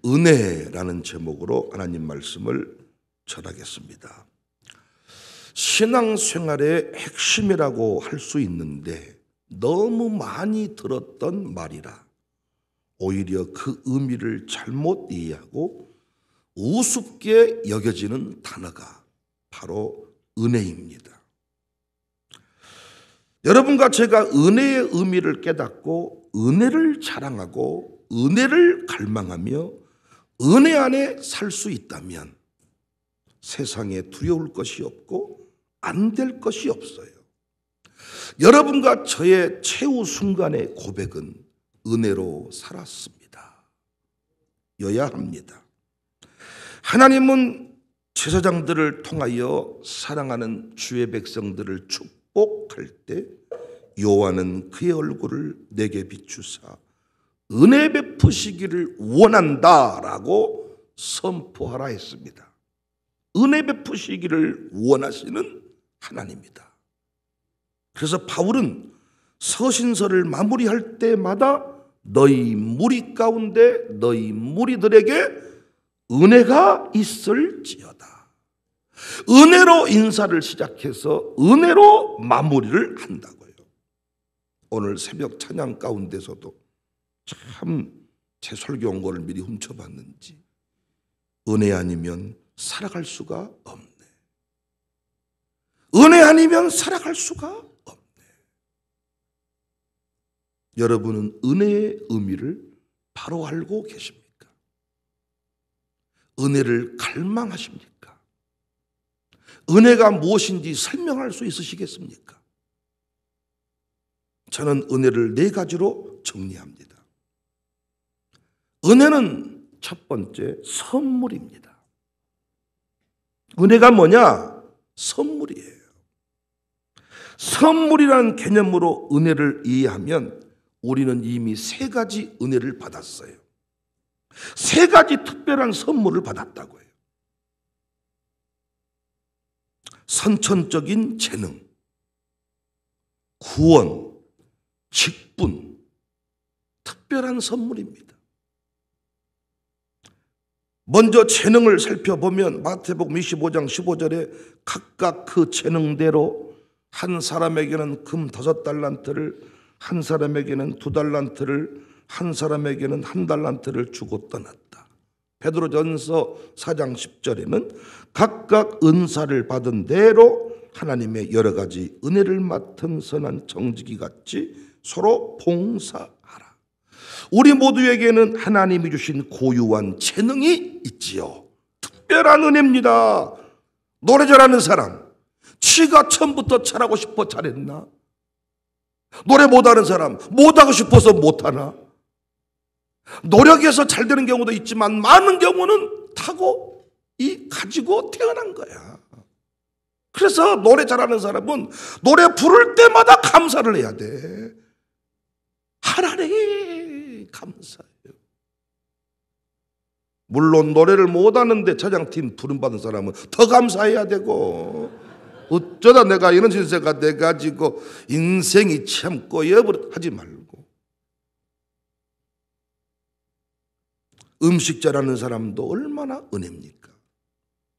은혜라는 제목으로 하나님 말씀을 전하겠습니다. 신앙생활의 핵심이라고 할 수 있는데 너무 많이 들었던 말이라 오히려 그 의미를 잘못 이해하고 우습게 여겨지는 단어가 바로 은혜입니다. 여러분과 제가 은혜의 의미를 깨닫고 은혜를 자랑하고 은혜를 갈망하며 은혜 안에 살 수 있다면 세상에 두려울 것이 없고 안 될 것이 없어요. 여러분과 저의 최후 순간의 고백은 은혜로 살았습니다. 여야 합니다. 하나님은 제사장들을 통하여 사랑하는 주의 백성들을 축복할 때 여호와는 그의 얼굴을 내게 비추사 은혜 베푸시기를 원한다라고 선포하라 했습니다. 은혜 베푸시기를 원하시는 하나님이다. 그래서 바울은 서신서를 마무리할 때마다 너희 무리 가운데 너희 무리들에게 은혜가 있을지어다. 은혜로 인사를 시작해서 은혜로 마무리를 한다고요. 오늘 새벽 찬양 가운데서도 참 제 설교 원고를 미리 훔쳐봤는지 은혜 아니면 살아갈 수가 없네. 은혜 아니면 살아갈 수가 없네. 여러분은 은혜의 의미를 바로 알고 계십니까? 은혜를 갈망하십니까? 은혜가 무엇인지 설명할 수 있으시겠습니까? 저는 은혜를 4가지로 정리합니다. 은혜는 첫 번째 선물입니다. 은혜가 뭐냐? 선물이에요. 선물이라는 개념으로 은혜를 이해하면 우리는 이미 3가지 은혜를 받았어요. 3가지 특별한 선물을 받았다고요. 선천적인 재능, 구원, 직분, 특별한 선물입니다. 먼저 재능을 살펴보면 마태복음 25장 15절에 각각 그 재능대로 한 사람에게는 금 5달란트를, 한 사람에게는 2달란트를, 한 사람에게는 1달란트를 주고 떠났다. 베드로전서 4장 10절에는 각각 은사를 받은 대로 하나님의 여러 가지 은혜를 맡은 선한 정직이 같이 서로 봉사하라. 우리 모두에게는 하나님이 주신 고유한 재능이 있지요. 특별한 은혜입니다. 노래 잘하는 사람, 지가 처음부터 잘하고 싶어 잘했나? 노래 못하는 사람, 못하고 싶어서 못하나? 노력해서 잘 되는 경우도 있지만 많은 경우는 가지고 태어난 거야. 그래서 노래 잘하는 사람은 노래 부를 때마다 감사를 해야 돼. 하나님 감사해요. 물론 노래를 못하는데 차장팀 부름받은 사람은 더 감사해야 되고, 어쩌다 내가 이런 신세가 돼가지고 인생이 참 꼬여버려 하지 말고, 음식 잘하는 사람도 얼마나 은혜입니까?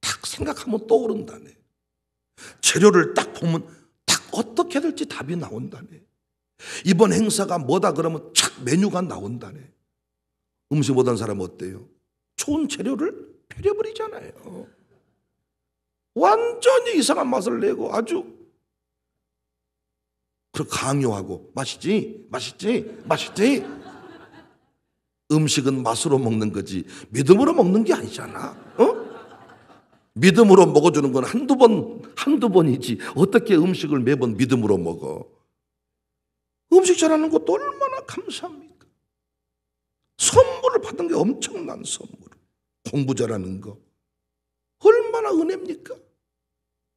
딱 생각하면 떠오른다네. 재료를 딱 보면 딱 어떻게 될지 답이 나온다네. 이번 행사가 뭐다 그러면 착 메뉴가 나온다네. 음식 못한 사람은 어때요? 좋은 재료를 버려버리잖아요. 완전히 이상한 맛을 내고 아주 강요하고 맛있지? 맛있지? 맛있지? 음식은 맛으로 먹는 거지 믿음으로 먹는 게 아니잖아. 믿음으로 먹어주는 건 한두 번이지 어떻게 음식을 매번 믿음으로 먹어? 음식 잘하는 것도 얼마나 감사합니까? 선물을 받은 게 엄청난 선물. 공부 잘하는 거 얼마나 은혜입니까?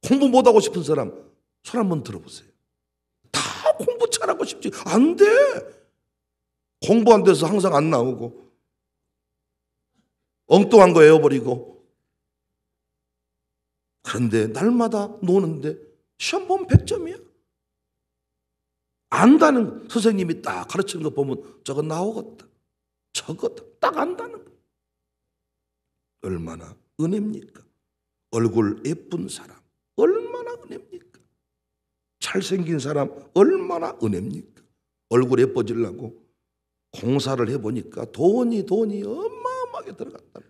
공부 못하고 싶은 사람 손 한번 들어보세요. 다 공부 잘하고 싶지. 안 돼. 공부 안 돼서 항상 안 나오고 엉뚱한 거 외워버리고, 그런데 날마다 노는데 시험 보면 100점이야. 안다는 선생님이 딱 가르치는 거 보면 저거 나오겠다. 저거 딱 안다는 거. 얼마나 은혜입니까? 얼굴 예쁜 사람 얼마나 은혜입니까? 잘생긴 사람 얼마나 은혜입니까? 얼굴 예뻐지려고 공사를 해보니까 돈이 어마어마하게 들어갔다.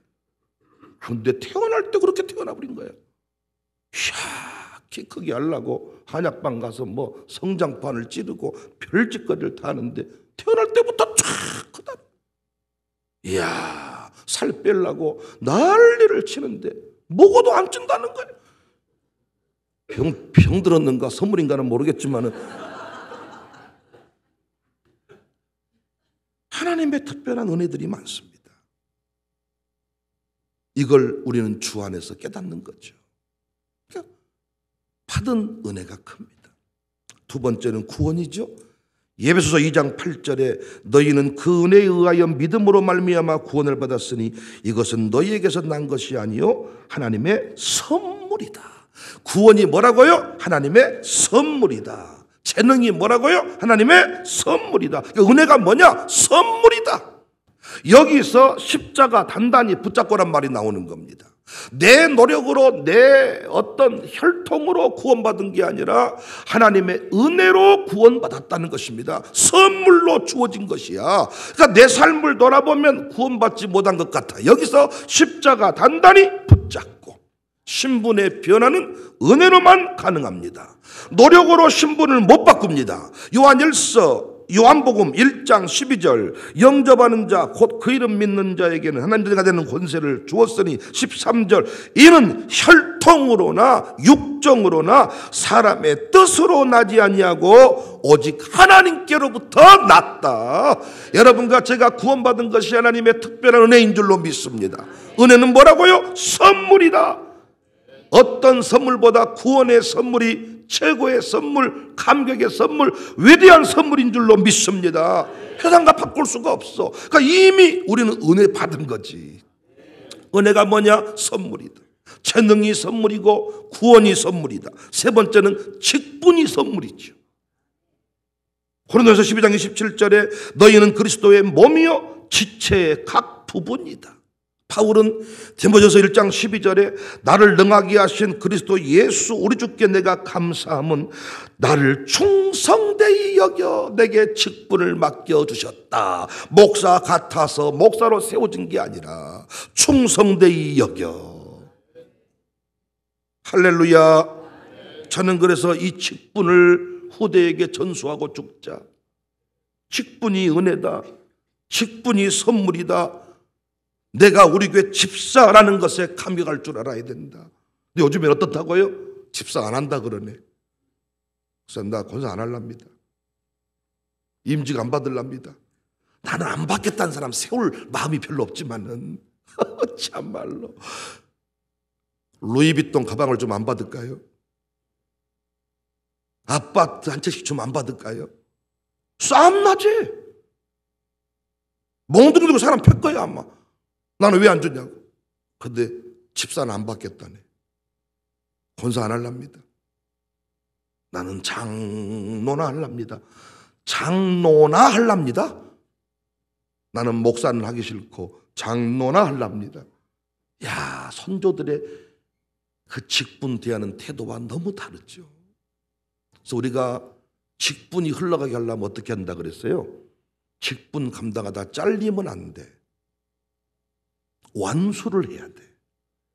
그런데 태어날 때 그렇게 태어나버린 거야. 이야, 키 크게 하려고 한약방 가서 뭐 성장판을 찌르고 별짓거리를 다 하는데 태어날 때부터 쫙 크다. 이야, 살 빼려고 난리를 치는데 먹어도 안 찐다는 거예요. 병 들었는가 선물인가는 모르겠지만은 하나님의 특별한 은혜들이 많습니다. 이걸 우리는 주 안에서 깨닫는 거죠. 그러니까 받은 은혜가 큽니다. 두 번째는 구원이죠. 에베소서 2장 8절에 너희는 그 은혜에 의하여 믿음으로 말미암아 구원을 받았으니 이것은 너희에게서 난 것이 아니요 하나님의 선물이다. 구원이 뭐라고요? 하나님의 선물이다. 재능이 뭐라고요? 하나님의 선물이다. 은혜가 뭐냐? 선물이다. 여기서 십자가 단단히 붙잡고란 말이 나오는 겁니다. 내 노력으로 내 어떤 혈통으로 구원받은 게 아니라 하나님의 은혜로 구원받았다는 것입니다. 선물로 주어진 것이야. 그러니까 내 삶을 돌아보면 구원받지 못한 것 같아. 여기서 십자가 단단히 붙잡고 신분의 변화는 은혜로만 가능합니다. 노력으로 신분을 못 바꿉니다. 요한복음 1장 12절 영접하는 자 곧 그 이름 믿는 자에게는 하나님의 자가 되는 권세를 주었으니 13절 이는 혈통으로나 육정으로나 사람의 뜻으로 나지 아니하고 오직 하나님께로부터 났다. 여러분과 제가 구원받은 것이 하나님의 특별한 은혜인 줄로 믿습니다. 은혜는 뭐라고요? 선물이다. 어떤 선물보다 구원의 선물이 최고의 선물, 감격의 선물, 위대한 선물인 줄로 믿습니다. 세상과 바꿀 수가 없어. 그러니까 이미 우리는 은혜 받은 거지. 은혜가 뭐냐? 선물이다. 재능이 선물이고 구원이 선물이다. 세 번째는 직분이 선물이죠. 고린도서 12장 27절에 너희는 그리스도의 몸이요 지체의 각 부분이다. 바울은 디모데전서 1장 12절에 나를 능하게 하신 그리스도 예수 우리 주께 내가 감사함은 나를 충성되이 여겨 내게 직분을 맡겨주셨다. 목사 같아서 목사로 세워진 게 아니라 충성되이 여겨. 할렐루야. 저는 그래서 이 직분을 후대에게 전수하고 죽자. 직분이 은혜다. 직분이 선물이다. 내가 우리 교회 집사라는 것에 감격할 줄 알아야 된다. 근데 요즘엔 어떻다고요? 집사 안 한다 그러네. 그래서 나 권사 안 할랍니다. 임직 안 받을랍니다. 나는 안 받겠다는 사람 세울 마음이 별로 없지만은 참말로 루이비통 가방을 좀 안 받을까요? 아파트 한 채씩 좀 안 받을까요? 싸움 나지. 몽둥이 들고 사람 펼 거야 아마. 나는 왜 안 주냐고. 근데 집사는 안 받겠다네. 권사 안 할랍니다. 나는 장로나 할랍니다. 장로나 할랍니다. 나는 목사는 하기 싫고 장로나 할랍니다. 야, 선조들의 그 직분 대하는 태도와 너무 다르죠. 그래서 우리가 직분이 흘러가게 하려면 어떻게 한다 그랬어요? 직분 감당하다 잘리면 안 돼. 완수를 해야 돼.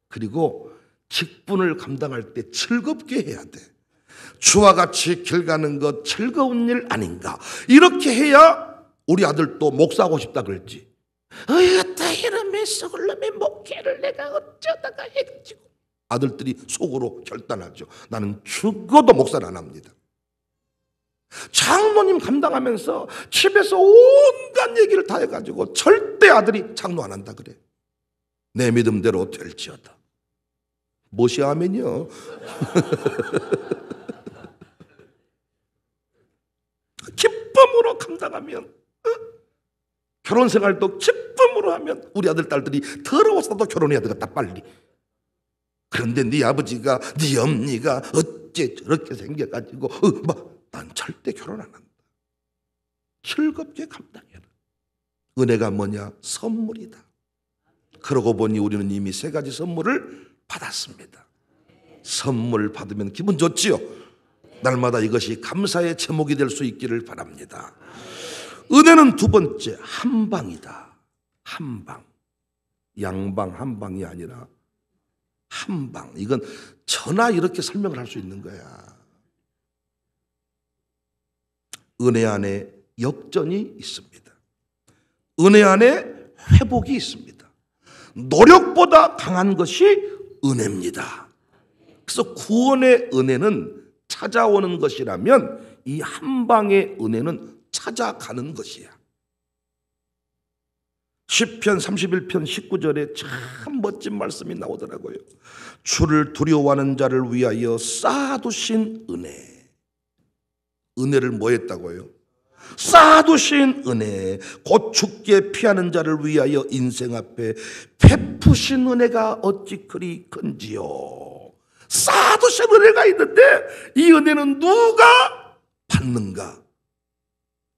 그리고 직분을 감당할 때 즐겁게 해야 돼. 주와 같이 길 가는 것 즐거운 일 아닌가. 이렇게 해야 우리 아들도 목사하고 싶다 그랬지. 어이다 이름에 썩을 놈의 목회를 내가 어쩌다가 해가지고. 아들들이 속으로 결단하죠. 나는 죽어도 목사를 안 합니다. 장로님 감당하면서 집에서 온갖 얘기를 다 해가지고 절대 아들이 장로 안 한다 그래. 내 믿음대로 될지어다. 무엇이 아멘이요? 기쁨으로 감당하면 결혼 생활도 기쁨으로 하면 우리 아들 딸들이 더러워서도 결혼해야 되겠다 빨리. 그런데 네 아버지가 네 엄니가 어째 저렇게 생겨가지고 난 절대 결혼 안 한다. 즐겁게 감당해라. 은혜가 뭐냐? 선물이다. 그러고 보니 우리는 이미 세 가지 선물을 받았습니다. 선물 받으면 기분 좋지요. 날마다 이것이 감사의 제목이 될 수 있기를 바랍니다. 은혜는 두 번째, 한방이다. 한방. 양방, 한방이 아니라 한방. 이건 전화 이렇게 설명을 할 수 있는 거야. 은혜 안에 역전이 있습니다. 은혜 안에 회복이 있습니다. 노력보다 강한 것이 은혜입니다. 그래서 구원의 은혜는 찾아오는 것이라면 이 한방의 은혜는 찾아가는 것이야. 시편 31편 19절에 참 멋진 말씀이 나오더라고요. 주를 두려워하는 자를 위하여 쌓아두신 은혜. 은혜를 뭐 했다고요? 쌓아두신 은혜. 곧 죽게 피하는 자를 위하여 인생 앞에 베푸신 은혜가 어찌 그리 큰지요. 쌓아두신 은혜가 있는데 이 은혜는 누가 받는가?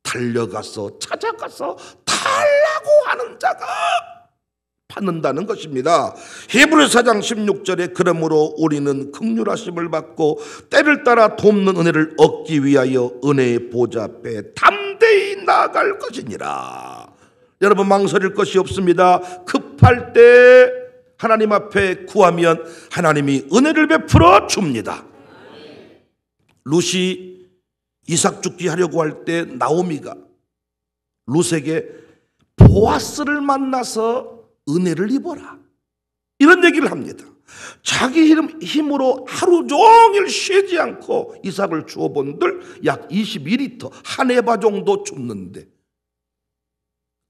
달려가서 찾아가서 달라고 하는 자가 받는다는 것입니다. 히브리서 4장 16절에 그러므로 우리는 긍휼하심을 받고 때를 따라 돕는 은혜를 얻기 위하여 은혜의 보좌 앞에 담대히 나아갈 것이니라. 여러분 망설일 것이 없습니다. 급할 때 하나님 앞에 구하면 하나님이 은혜를 베풀어 줍니다. 룻이 이삭 죽기 하려고 할 때 나오미가 룻에게 보아스를 만나서 은혜를 입어라 이런 얘기를 합니다. 자기 힘으로 하루 종일 쉬지 않고 이삭을 주어본들 약 22리터 한 에바 정도 줍는데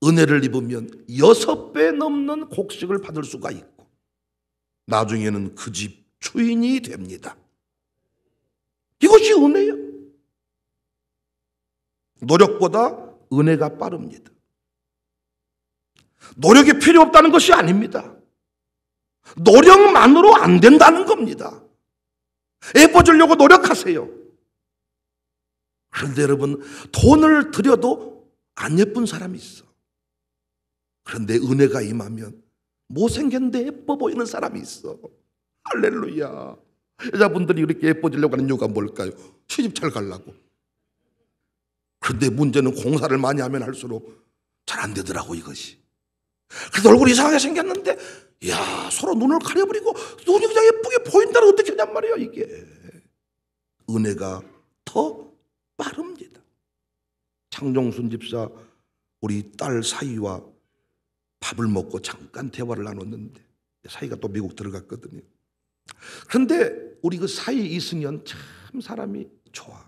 은혜를 입으면 6배 넘는 곡식을 받을 수가 있고 나중에는 그 집 주인이 됩니다. 이것이 은혜예요. 노력보다 은혜가 빠릅니다. 노력이 필요 없다는 것이 아닙니다. 노력만으로 안 된다는 겁니다. 예뻐지려고 노력하세요. 그런데 여러분 돈을 들여도 안 예쁜 사람이 있어. 그런데 은혜가 임하면 못생겼는데 예뻐 보이는 사람이 있어. 할렐루야. 여자분들이 이렇게 예뻐지려고 하는 이유가 뭘까요? 시집 잘 가려고. 그런데 문제는 공사를 많이 하면 할수록 잘 안 되더라고 이것이. 그래서 얼굴이 이상하게 생겼는데 야 서로 눈을 가려버리고 눈이 그냥 예쁘게 보인다는 어떻게 하냔 말이에요. 이게 은혜가 더 빠릅니다. 창종순 집사 우리 딸 사이와 밥을 먹고 잠깐 대화를 나눴는데 사이가 또 미국 들어갔거든요. 그런데 우리 그 사이 이승연 참 사람이 좋아.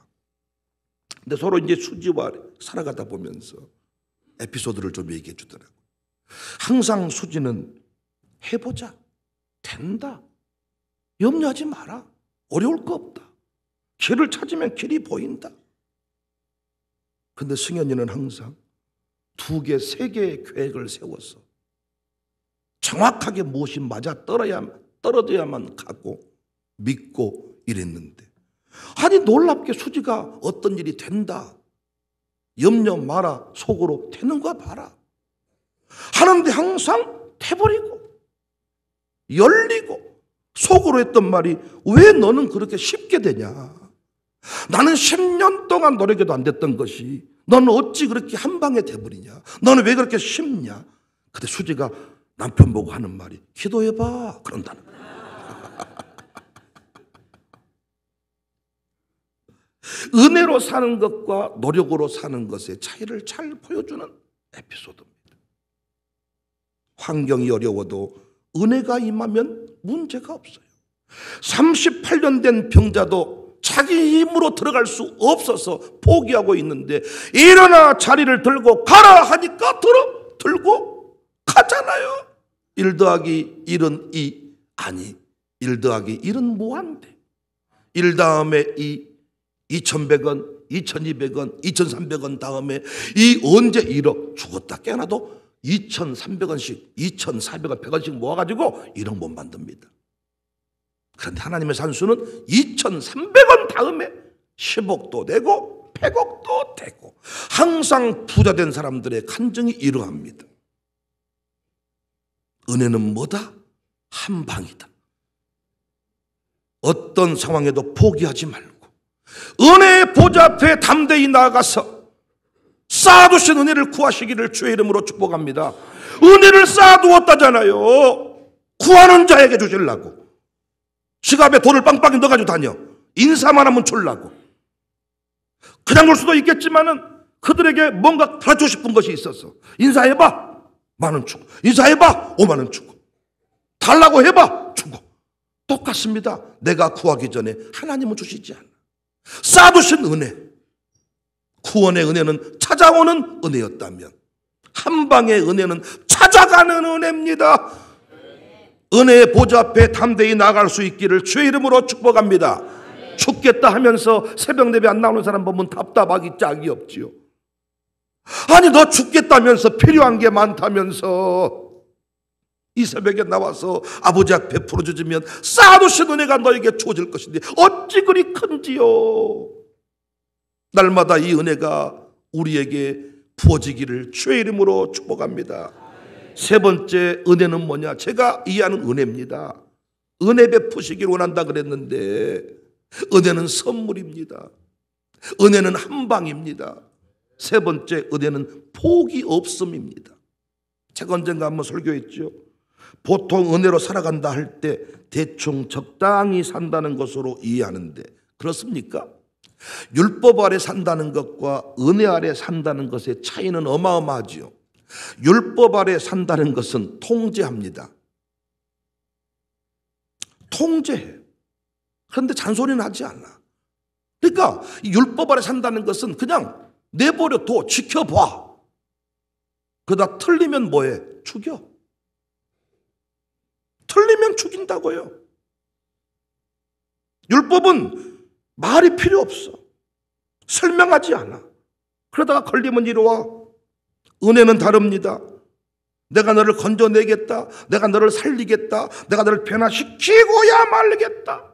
근데 서로 이제 수지와 살아가다 보면서 에피소드를 좀 얘기해 주더라고. 항상 수지는 해보자. 된다. 염려하지 마라. 어려울 거 없다. 길을 찾으면 길이 보인다. 근데 승현이는 항상 2개, 3개의 계획을 세워서 정확하게 무엇이 맞아 떨어져야만 가고 믿고 이랬는데 아니 놀랍게 수지가 어떤 일이 된다. 염려 마라. 속으로 되는 거 봐라. 하는데 항상 돼버리고 열리고 속으로 했던 말이 왜 너는 그렇게 쉽게 되냐. 나는 10년 동안 노력해도 안 됐던 것이 너는 어찌 그렇게 한 방에 돼버리냐. 너는 왜 그렇게 쉽냐. 근데 수지가 남편 보고 하는 말이 기도해봐 그런다는 거야. 은혜로 사는 것과 노력으로 사는 것의 차이를 잘 보여주는 에피소드입니다. 환경이 어려워도 은혜가 임하면 문제가 없어요. 38년 된 병자도 자기 힘으로 들어갈 수 없어서 포기하고 있는데 일어나 자리를 들고 가라 하니까 들고 가잖아요. 1 더하기 1은 2 아니 1 더하기 1은 무한대. 1 다음에 2,100원 2,200원 2,300원 다음에 이 언제 1억 죽었다 깨어나도 2,300원씩 2,400원 100원씩 모아가지고 1억 못 만듭니다. 그런데 하나님의 산수는 2,300원 다음에 10억도 되고 100억도 되고 항상 부자된 사람들의 간증이 이러합니다. 은혜는 뭐다? 한 방이다. 어떤 상황에도 포기하지 말고 은혜의 보좌 앞에 담대히 나아가서 쌓아두신 은혜를 구하시기를 주의 이름으로 축복합니다. 은혜를 쌓아두었다잖아요. 구하는 자에게 주시려고. 지갑에 돈을 빵빵히 넣어가지고 다녀. 인사만 하면 줄라고. 그냥 줄 수도 있겠지만은 그들에게 뭔가 가르치고 싶은 것이 있어서 인사해봐 10,000원 주고, 인사해봐 50,000원 주고, 달라고 해봐 주고. 똑같습니다. 내가 구하기 전에 하나님은 주시지 않아. 쌓아두신 은혜, 구원의 은혜는 찾아오는 은혜였다면 한 방의 은혜는 찾아가는 은혜입니다. 은혜의 보좌 앞에 담대히 나아갈 수 있기를 주의 이름으로 축복합니다. 죽겠다 하면서 새벽 예배 안 나오는 사람 보면 답답하기 짝이 없지요. 아니 너 죽겠다면서 필요한 게 많다면서 이 새벽에 나와서 아버지 앞에 풀어주시면 쌓아두신 은혜가 너에게 주어질 것인데 어찌 그리 큰지요. 날마다 이 은혜가 우리에게 부어지기를 주의 이름으로 축복합니다. 세 번째 은혜는 뭐냐? 제가 이해하는 은혜입니다. 은혜 베푸시길 원한다 그랬는데 은혜는 선물입니다. 은혜는 한 방입니다. 세 번째 은혜는 폭이 없음입니다. 제가 언젠가 한번 설교했죠. 보통 은혜로 살아간다 할 때 대충 적당히 산다는 것으로 이해하는데 그렇습니까? 율법 아래 산다는 것과 은혜 아래 산다는 것의 차이는 어마어마하지요. 율법 아래 산다는 것은 통제합니다. 통제해. 그런데 잔소리는 하지 않아. 그러니까 이 율법 아래 산다는 것은 그냥 내버려 둬, 지켜봐. 그러다 틀리면 뭐해? 죽여. 틀리면 죽인다고요. 율법은 말이 필요 없어. 설명하지 않아. 그러다가 걸리면 이리 와. 은혜는 다릅니다. 내가 너를 건져내겠다. 내가 너를 살리겠다. 내가 너를 변화시키고야 말겠다.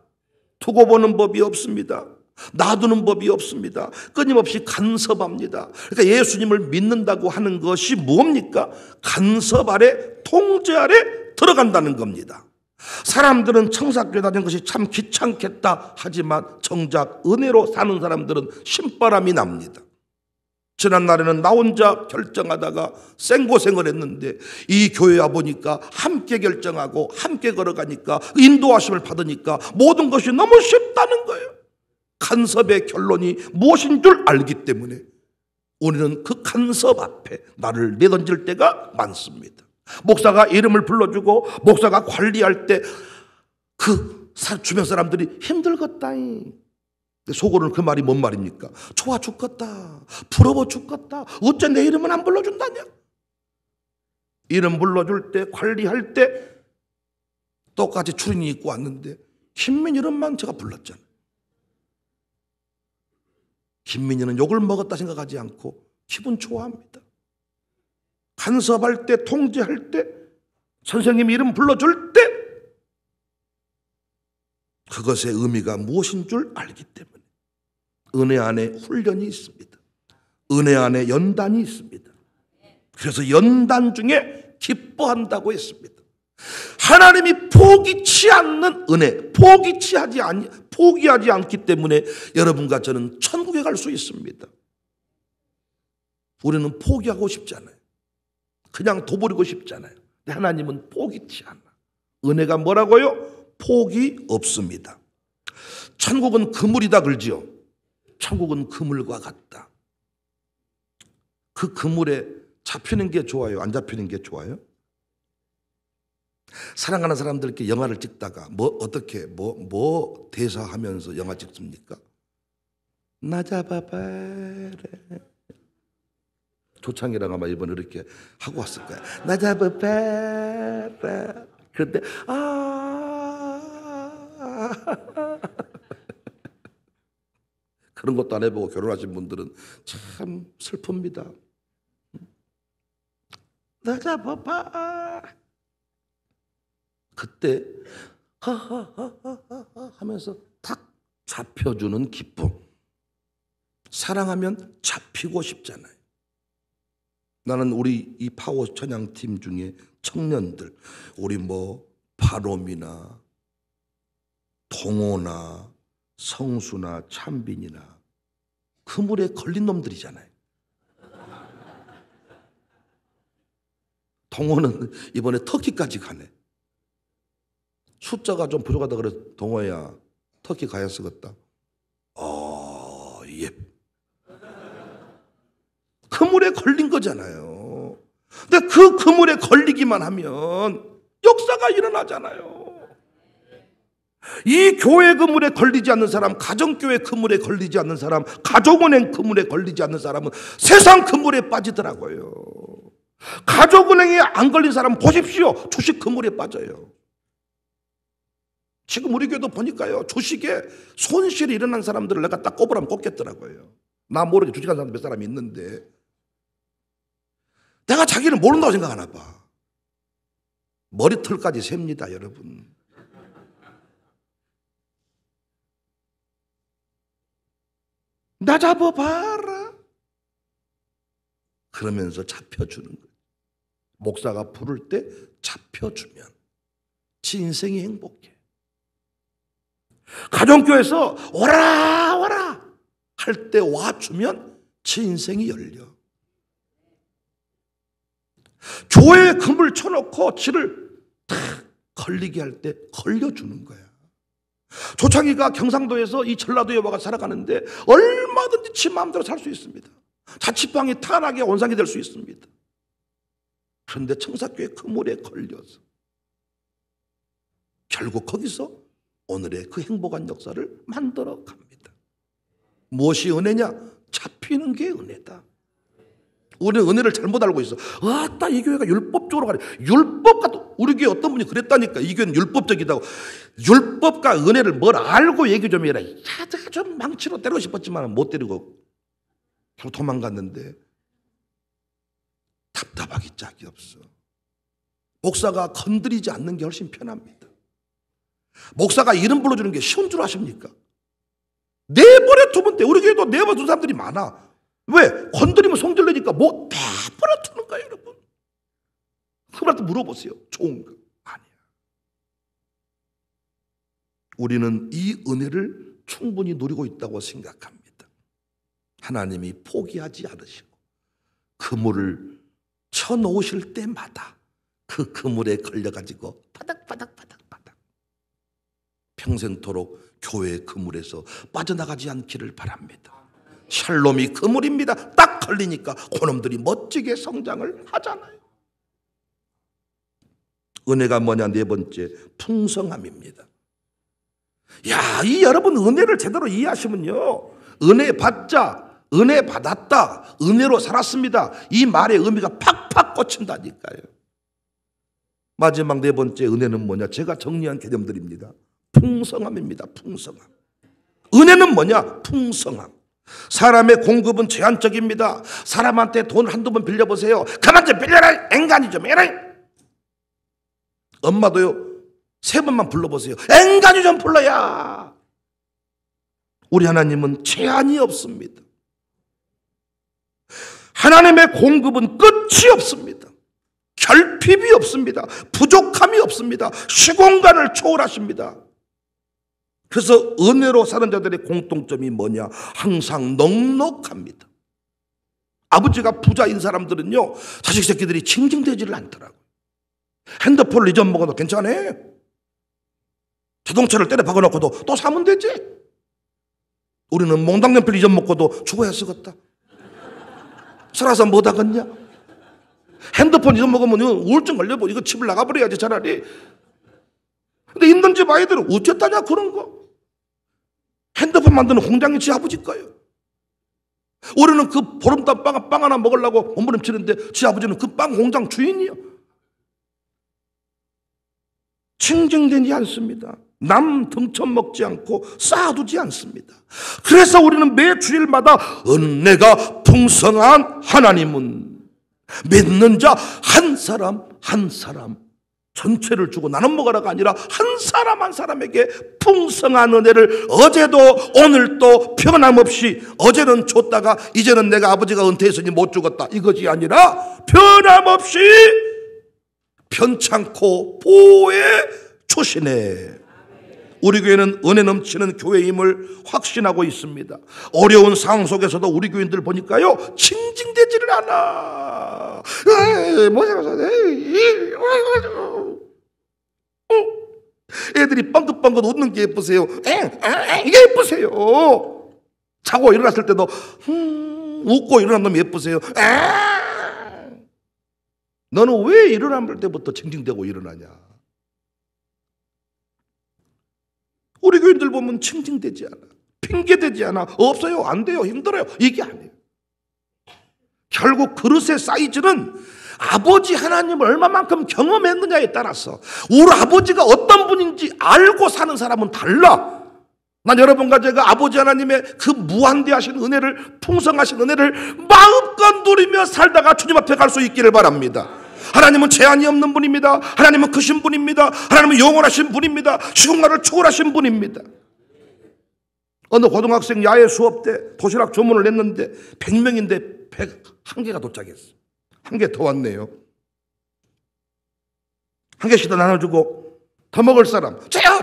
두고 보는 법이 없습니다. 놔두는 법이 없습니다. 끊임없이 간섭합니다. 그러니까 예수님을 믿는다고 하는 것이 뭡니까? 간섭 아래, 통제 아래 들어간다는 겁니다. 사람들은 청사교회 다니는 것이 참 귀찮겠다 하지만 정작 은혜로 사는 사람들은 신바람이 납니다. 지난날에는 나 혼자 결정하다가 생고생을 했는데 이 교회 와보니까 함께 결정하고 함께 걸어가니까 인도하심을 받으니까 모든 것이 너무 쉽다는 거예요. 간섭의 결론이 무엇인 줄 알기 때문에 우리는 그 간섭 앞에 나를 내던질 때가 많습니다. 목사가 이름을 불러주고 목사가 관리할 때 그 주변 사람들이 힘들겠다잉. 속으로는 그 말이 뭔 말입니까? 좋아 죽겠다. 부러워 죽겠다. 어째 내 이름은 안 불러준다냐? 이름 불러줄 때 관리할 때 똑같이 추린이 입고 왔는데 김민희 이름만 제가 불렀잖아요. 김민희는 욕을 먹었다 생각하지 않고 기분 좋아합니다. 간섭할 때, 통제할 때, 선생님 이름 불러줄 때 그것의 의미가 무엇인 줄 알기 때문에 은혜 안에 훈련이 있습니다. 은혜 안에 연단이 있습니다. 그래서 연단 중에 기뻐한다고 했습니다. 하나님이 포기치 않는 은혜, 포기하지 않기 때문에 여러분과 저는 천국에 갈 수 있습니다. 우리는 포기하고 싶잖아요. 그냥 둬버리고 싶잖아요. 근데 하나님은 포기치 않아. 은혜가 뭐라고요? 포기 없습니다. 천국은 그물이다 그러지요. 천국은 그물과 같다. 그 그물에 잡히는 게 좋아요? 안 잡히는 게 좋아요? 사랑하는 사람들께 영화를 찍다가 어떻게 대사하면서 영화 찍습니까? 나 잡아봐라. 조창이랑 아마 이번에 이렇게 하고 왔을 거야. 나 잡아봐라. 그런데 그런 것도 안 해보고 결혼하신 분들은 참 슬픕니다. 나 잡아봐. 그때 하면서 탁 잡혀주는 기쁨. 사랑하면 잡히고 싶잖아요. 나는 우리 이 파워 찬양팀 중에 청년들, 우리 뭐 바롬이나 동호나 성수나 찬빈이나 그물에 걸린 놈들이잖아요. 동호는 이번에 터키까지 가네. 숫자가 좀 부족하다 그래서 동호야 터키 가야 쓰겠다. 예. 그물에 걸린 거잖아요. 근데 그 그물에 걸리기만 하면 역사가 일어나잖아요. 이 교회 그물에 걸리지 않는 사람, 가정교회 그물에 걸리지 않는 사람, 가족은행 그물에 걸리지 않는 사람은 세상 그물에 빠지더라고요. 가족은행에 안 걸린 사람 보십시오. 주식 그물에 빠져요. 지금 우리 교회도 보니까요, 주식에 손실이 일어난 사람들을 내가 딱 꼽으라면 꼽겠더라고요. 나 모르게 주식한 사람 몇 사람이 있는데 내가 자기를 모른다고 생각하나 봐. 머리털까지 셉니다, 여러분. 나 잡아봐라. 그러면서 잡혀주는 거예요. 목사가 부를 때 잡혀주면 지 인생이 행복해. 가정교회에서 오라 오라 할 때 와주면 지 인생이 열려. 교회에 금을 쳐놓고 지를 탁 걸리게 할 때 걸려주는 거야. 조창이가 경상도에서 이 전라도에 와가 살아가는데 얼마든지 지 마음대로 살 수 있습니다. 자취방이 탄하게 온상이 될 수 있습니다. 그런데 청사교회 그물에 걸려서 결국 거기서 오늘의 그 행복한 역사를 만들어 갑니다. 무엇이 은혜냐? 잡히는 게 은혜다. 우리는 은혜를 잘못 알고 있어. 아따, 이 교회가 율법적으로 가네. 율법과 또 우리 교회 어떤 분이 그랬다니까. 이 교회는 율법적이다고. 율법과 은혜를 뭘 알고 얘기 좀 해라. 야, 제가 좀 망치로 때리고 싶었지만 못 때리고 결국 도망갔는데 답답하기 짝이 없어. 목사가 건드리지 않는 게 훨씬 편합니다. 목사가 이름 불러주는 게 쉬운 줄 아십니까? 내버려 두면 돼. 우리 교회도 내버려 둔 사람들이 많아. 왜? 건드리면 성질내니까 뭐 내버려 두는 거예요, 여러분. 그분한테 물어보세요. 좋은 거 아니야. 우리는 이 은혜를 충분히 누리고 있다고 생각합니다. 하나님이 포기하지 않으시고 그물을 쳐놓으실 때마다 그 그물에 걸려가지고 바닥바닥 평생토록 교회의 그물에서 빠져나가지 않기를 바랍니다. 샬롬이 그물입니다. 딱 걸리니까 그놈들이 멋지게 성장을 하잖아요. 은혜가 뭐냐? 네 번째, 풍성함입니다. 야, 이 여러분 은혜를 제대로 이해하시면요, 은혜 받자, 은혜 받았다, 은혜로 살았습니다, 이 말의 의미가 팍팍 꽂힌다니까요. 마지막 네 번째 은혜는 뭐냐? 제가 정리한 개념들입니다. 풍성함입니다. 풍성함. 은혜는 뭐냐? 풍성함. 사람의 공급은 제한적입니다. 사람한테 돈 한두 번 빌려보세요. 그만 좀 빌려라, 앵간히 좀 해라. 엄마도요, 3번만 불러보세요. 앵간히 좀 불러야. 우리 하나님은 제한이 없습니다. 하나님의 공급은 끝이 없습니다. 결핍이 없습니다. 부족함이 없습니다. 시공간을 초월하십니다. 그래서 은혜로 사는 자들의 공통점이 뭐냐? 항상 넉넉합니다. 아버지가 부자인 사람들은요, 자식 새끼들이 징징대지를 않더라고요. 핸드폰을 잊어먹어도 괜찮아. 자동차를 때려 박아놓고도 또 사면 되지. 우리는 몽당연필 잊어먹고도 죽어야 쓰겠다. 살아서 뭐 하겠냐? 핸드폰 잊어먹으면 우울증 걸려버리고 이거 집을 나가버려야지 차라리. 근데 있는 집 아이들은 어쨌다냐 그런 거. 핸드폰 만드는 공장이 지 아버지 거예요. 우리는 그 보름달 빵 하나 먹으려고 몸부림치는데 지 아버지는 그 빵 공장 주인이요. 징징대지 않습니다. 남 등쳐 먹지 않고 쌓아두지 않습니다. 그래서 우리는 매 주일마다 은혜가 풍성한 하나님은 믿는 자 한 사람 한 사람 전체를 주고 나눠 먹으라가 아니라 한 사람 한 사람에게 풍성한 은혜를 어제도 오늘도 변함없이, 어제는 줬다가 이제는 내가 아버지가 은퇴했으니 못 주겠다 이것이 아니라 변함없이 편찮고 보호해 주시네. 우리 교회는 은혜 넘치는 교회임을 확신하고 있습니다. 어려운 상황 속에서도 우리 교인들 보니까요, 징징대지를 않아. 애들이 뻥긋뻥긋 웃는 게 예쁘세요. 이게 예쁘세요. 자고 일어났을 때도 웃고 일어난 놈이 예쁘세요. 너는 왜 일어날 때부터 징징대고 일어나냐? 우리 교인들 보면 칭칭대지 않아, 핑계대지 않아. 없어요, 안 돼요, 힘들어요, 이게 아니에요. 결국 그릇의 사이즈는 아버지 하나님을 얼마만큼 경험했느냐에 따라서, 우리 아버지가 어떤 분인지 알고 사는 사람은 달라. 난 여러분과 제가 아버지 하나님의 그 무한대하신 은혜를, 풍성하신 은혜를 마음껏 누리며 살다가 주님 앞에 갈 수 있기를 바랍니다. 하나님은 제한이 없는 분입니다. 하나님은 크신 분입니다. 하나님은 영원하신 분입니다. 시공간을 초월하신 분입니다. 어느 고등학생 야외 수업 때 도시락 주문을 냈는데 100명인데 101개가 도착했어. 한 개 더 왔네요. 한 개씩 더 나눠주고, 더 먹을 사람 저요.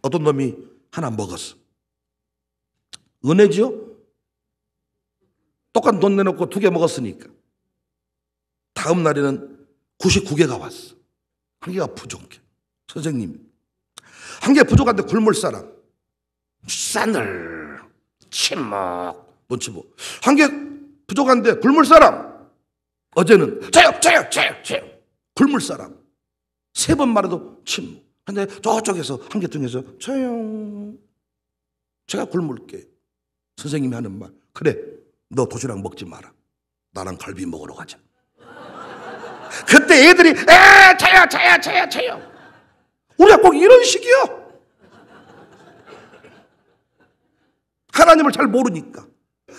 어떤 놈이 하나 먹었어. 은혜죠? 똑같은 돈 내놓고 2개 먹었으니까. 다음 날에는 99개가 왔어. 한 개가 부족해. 선생님, 한 개 부족한데 굶을 사람. 싸늘, 침묵, 눈치 보고. 한 개 부족한데 굶을 사람. 어제는 저요. 굶을 사람. 3번 말해도 침묵. 근데 저쪽에서 한 개 통해서 저요. 제가 굶을게. 선생님이 하는 말. 그래, 너 도시락 먹지 마라. 나랑 갈비 먹으러 가자. 그때 애들이 저요. 우리가 꼭 이런 식이요. 하나님을 잘 모르니까,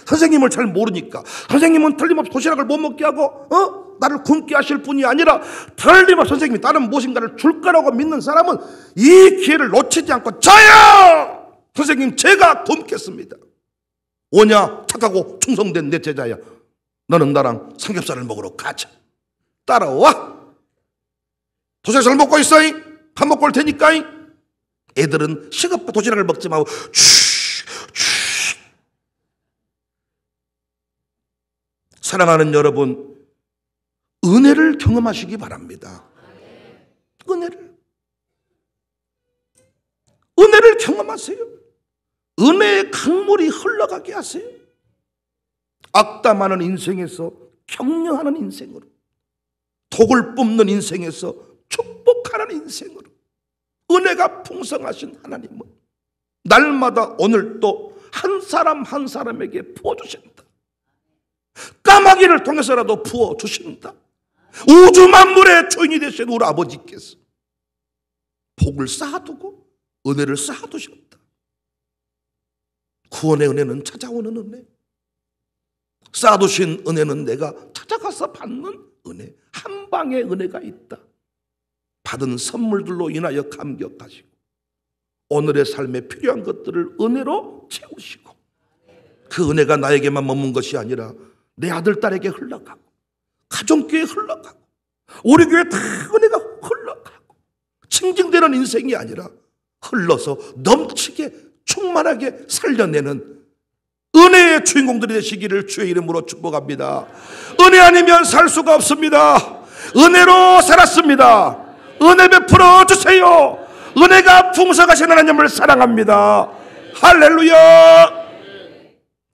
선생님을 잘 모르니까. 선생님은 틀림없이 도시락을 못 먹게 하고 나를 굶게 하실 분이 아니라, 틀림없이 선생님이 다른 무엇인가를 줄 거라고 믿는 사람은 이 기회를 놓치지 않고 저요! 선생님 제가 굶겠습니다. 오냐 착하고 충성된 내 제자야, 너는 나랑 삼겹살을 먹으러 가자. 따라와. 도시락 잘 먹고 있어. 밥 먹고 올 테니까. 애들은 시급해 도시락을 먹지 말고 사랑하는 여러분, 은혜를 경험하시기 바랍니다. 은혜를 경험하세요. 은혜의 강물이 흘러가게 하세요. 악담하는 인생에서 격려하는 인생으로, 독을 뿜는 인생에서 축복하는 인생으로, 은혜가 풍성하신 하나님은 날마다 오늘도 한 사람 한 사람에게 부어주신다. 까마귀를 통해서라도 부어주신다. 우주 만물의 주인이 되신 우리 아버지께서 복을 쌓아두고 은혜를 쌓아두셨다. 구원의 은혜는 찾아오는 은혜, 쌓아두신 은혜는 내가 찾아가서 받는 은혜, 한 방의 은혜가 있다. 받은 선물들로 인하여 감격하시고, 오늘의 삶에 필요한 것들을 은혜로 채우시고, 그 은혜가 나에게만 머문 것이 아니라 내 아들, 딸에게 흘러가고, 가정교회에 흘러가고, 우리 교회에 다 은혜가 흘러가고, 칭칭대는 인생이 아니라 흘러서 넘치게 충만하게 살려내는 은혜의 주인공들이 되시기를 주의 이름으로 축복합니다. 은혜 아니면 살 수가 없습니다. 은혜로 살았습니다. 은혜 베풀어 주세요. 은혜가 풍성하신 하나님을 사랑합니다. 할렐루야.